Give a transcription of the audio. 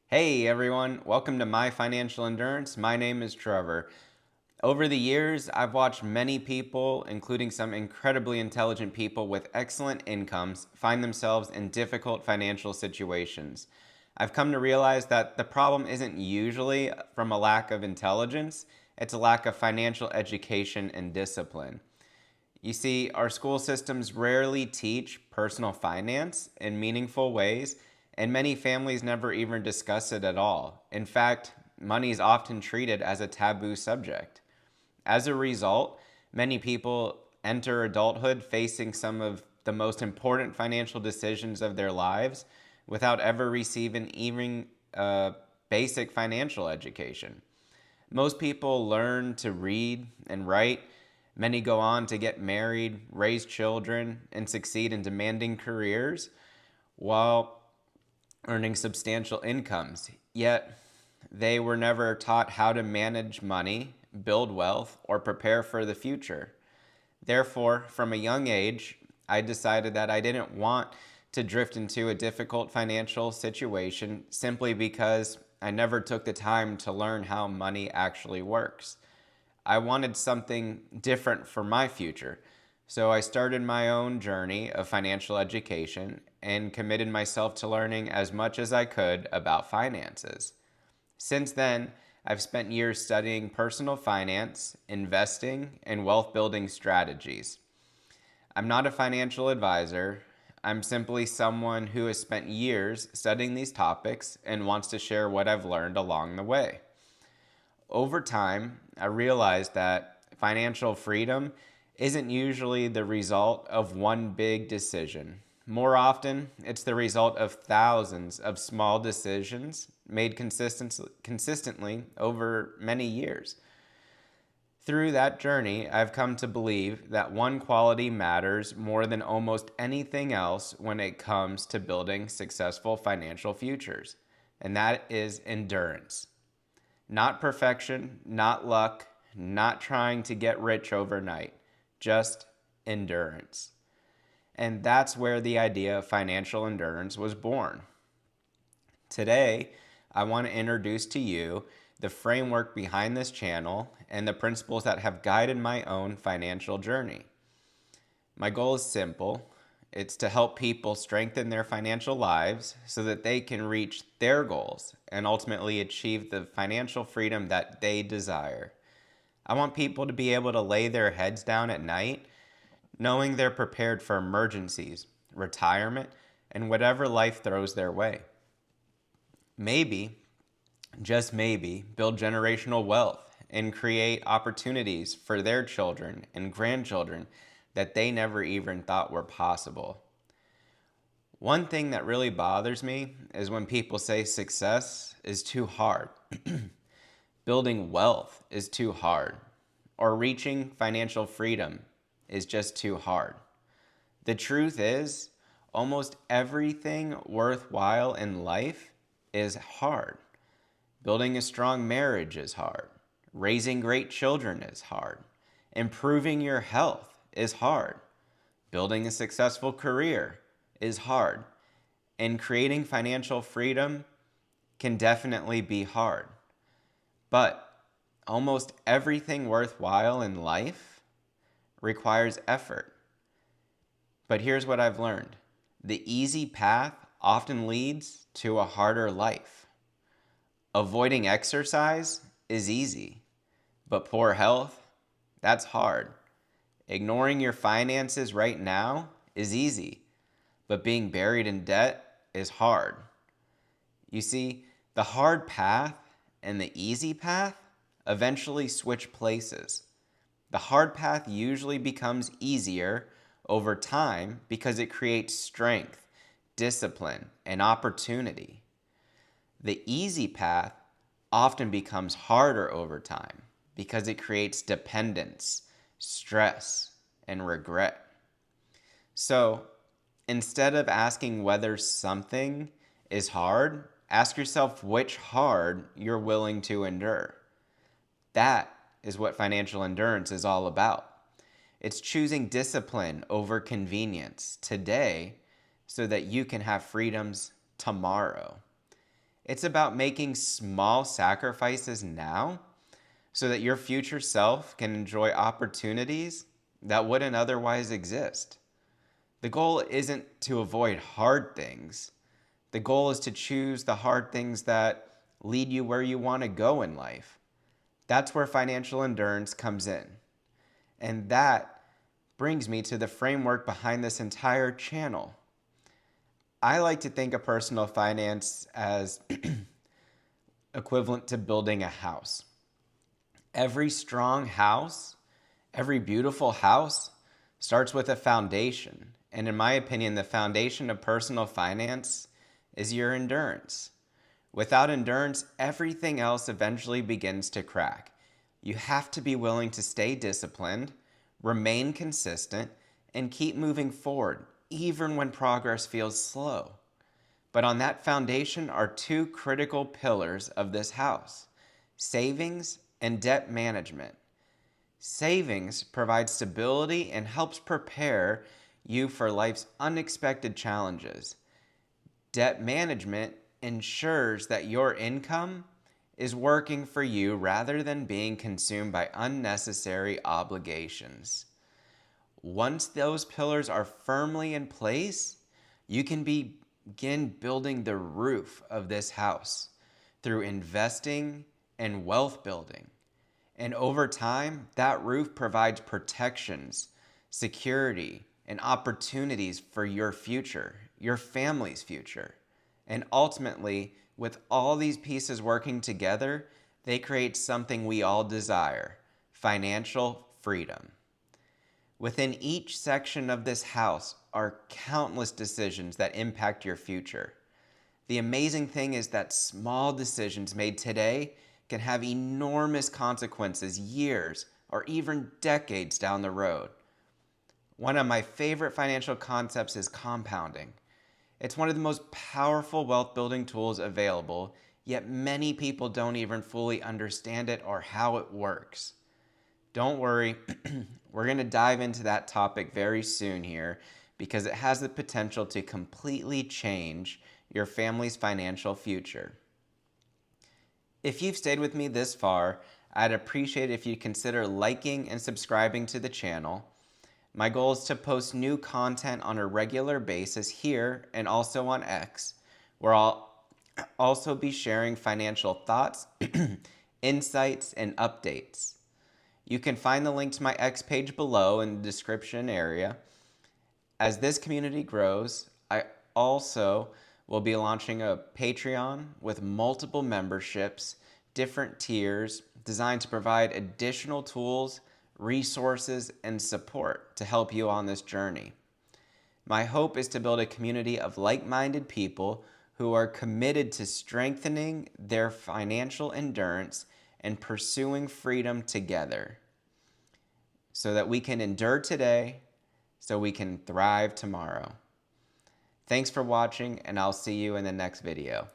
Hey everyone, welcome to My Financial Endurance. My name is Trevor. Over the years, I've watched many people, including some incredibly intelligent people with excellent incomes, find themselves in difficult financial situations. I've come to realize that the problem isn't usually from a lack of intelligence, it's a lack of financial education and discipline. You see, our school systems rarely teach personal finance in meaningful ways, and many families never even discuss it at all. In fact, money is often treated as a taboo subject. As a result, many people enter adulthood facing some of the most important financial decisions of their lives without ever receiving even a basic financial education. Most people learn to read and write. Many go on to get married, raise children, and succeed in demanding careers while earning substantial incomes. Yet, they were never taught how to manage money, build wealth, or prepare for the future. Therefore, from a young age, I decided that I didn't want to drift into a difficult financial situation simply because I never took the time to learn how money actually works. I wanted something different for my future. So I started my own journey of financial education and committed myself to learning as much as I could about finances. Since then, I've spent years studying personal finance, investing, and wealth building strategies. I'm not a financial advisor. I'm simply someone who has spent years studying these topics and wants to share what I've learned along the way. Over time, I realized that financial freedom isn't usually the result of one big decision. More often, it's the result of thousands of small decisions made consistently over many years. Through that journey, I've come to believe that one quality matters more than almost anything else when it comes to building successful financial futures, and that is endurance. Not perfection, not luck, not trying to get rich overnight, just endurance. And that's where the idea of financial endurance was born. Today, I want to introduce to you the framework behind this channel and the principles that have guided my own financial journey. My goal is simple. It's to help people strengthen their financial lives so that they can reach their goals and ultimately achieve the financial freedom that they desire. I want people to be able to lay their heads down at night knowing they're prepared for emergencies, retirement, and whatever life throws their way. Maybe, just maybe, build generational wealth and create opportunities for their children and grandchildren that they never even thought were possible. One thing that really bothers me is when people say success is too hard, building wealth is too hard, or reaching financial freedom is just too hard. The truth is, almost everything worthwhile in life is hard. Building a strong marriage is hard. Raising great children is hard. Improving your health is hard. Building a successful career is hard. And creating financial freedom can definitely be hard. But almost everything worthwhile in life requires effort. But here's what I've learned. The easy path often leads to a harder life. Avoiding exercise is easy, but poor health, that's hard. Ignoring your finances right now is easy, but being buried in debt is hard. You see, the hard path and the easy path eventually switch places. The hard path usually becomes easier over time because it creates strength, discipline, and opportunity. The easy path often becomes harder over time because it creates dependence, stress, and regret. So instead of asking whether something is hard, ask yourself which hard you're willing to endure. That is what financial endurance is all about. It's choosing discipline over convenience today so that you can have freedoms tomorrow. It's about making small sacrifices now so that your future self can enjoy opportunities that wouldn't otherwise exist. The goal isn't to avoid hard things. The goal is to choose the hard things that lead you where you want to go in life. That's where financial endurance comes in. And that brings me to the framework behind this entire channel. I like to think of personal finance as equivalent to building a house. Every strong house, every beautiful house starts with a foundation. And in my opinion, the foundation of personal finance is your endurance. Without endurance, everything else eventually begins to crack. You have to be willing to stay disciplined, remain consistent, and keep moving forward, even when progress feels slow. But on that foundation are two critical pillars of this house: savings and debt management. Savings provides stability and helps prepare you for life's unexpected challenges. Debt management ensures that your income is working for you rather than being consumed by unnecessary obligations. Once those pillars are firmly in place, you can begin building the roof of this house through investing and wealth building. And over time, that roof provides protections, security, and opportunities for your future, your family's future. And ultimately, with all these pieces working together, they create something we all desire: financial freedom. Within each section of this house are countless decisions that impact your future. The amazing thing is that small decisions made today can have enormous consequences years or even decades down the road. One of my favorite financial concepts is compounding. It's one of the most powerful wealth building tools available, yet many people don't even fully understand it or how it works. Don't worry, we're going to dive into that topic very soon here because it has the potential to completely change your family's financial future. If you've stayed with me this far, I'd appreciate it if you consider liking and subscribing to the channel. My goal is to post new content on a regular basis here and also on X, where I'll also be sharing financial thoughts, insights, and updates. You can find the link to my X page below in the description area. As this community grows, I also will be launching a Patreon with multiple memberships, different tiers, designed to provide additional tools, resources, and support to help you on this journey. My hope is to build a community of like-minded people who are committed to strengthening their financial endurance and pursuing freedom together so that we can endure today, so we can thrive tomorrow. Thanks for watching, and I'll see you in the next video.